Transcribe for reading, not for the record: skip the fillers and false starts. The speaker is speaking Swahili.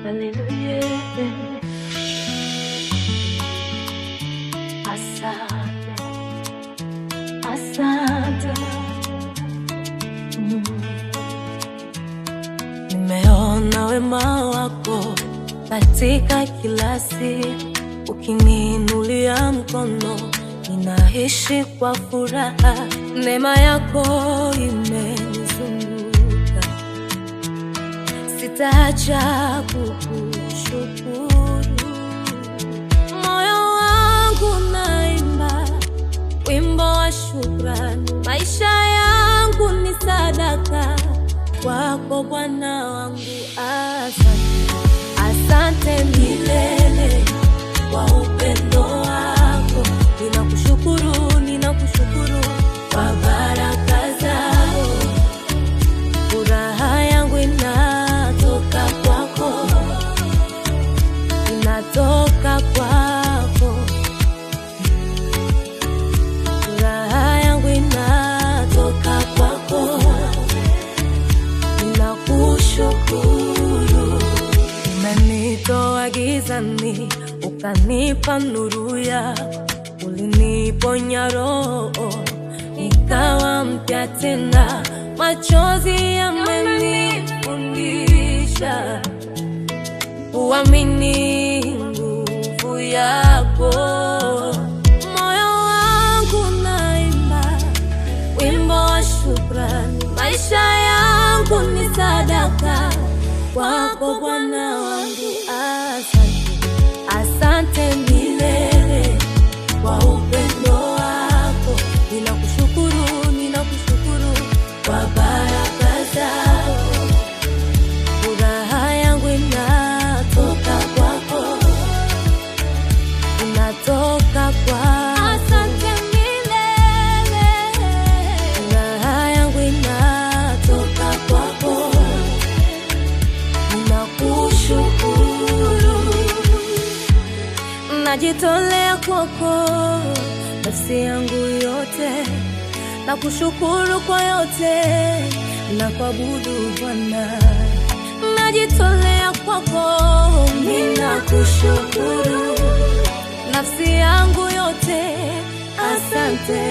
Hallelujah. Asante, asante. Nimeona wema wako katika kila siku, ukiniinulia mkono ninaishi kwa furaha. Neema yako imenizunguka, sitaacha kukushukuru. Moyo wangu naimba wimbo wa shukrani, maisha yangu ni sadaka kwako Bwana wangu. Asante, asante milele kwa upendo wako. Ninakushukuru, ninakushukuru kwa baraka zako. Furaha yangu inatoka kwako, inatoka kwako. Furaha yangu inatoka kwako, ninakushukuru. Umenitoa gizani ukanipa nuru yako, uliniponya roho nikawa mpya tena. Machozi yamenifundisha kuamini nguvu yako. Moyo wangu naimba wimbo wa shukrani, maisha yangu ni sadaka kwako Bwana wangu. Asante, asante milele kwa upendo wako. Ninakushukuru, ninakushukuru kwa baraka zako. Furaha yangu inatoka kwako, inatoka kwako. Asante milele. Furaha yangu inatoka kwako, ninakushukuru. Najitolea kwako nafsi yangu yote, na kushukuru kwa yote, na kuabudu Bwana. Najitolea kwako, ninakushukuru nafsi yangu yote. Asante.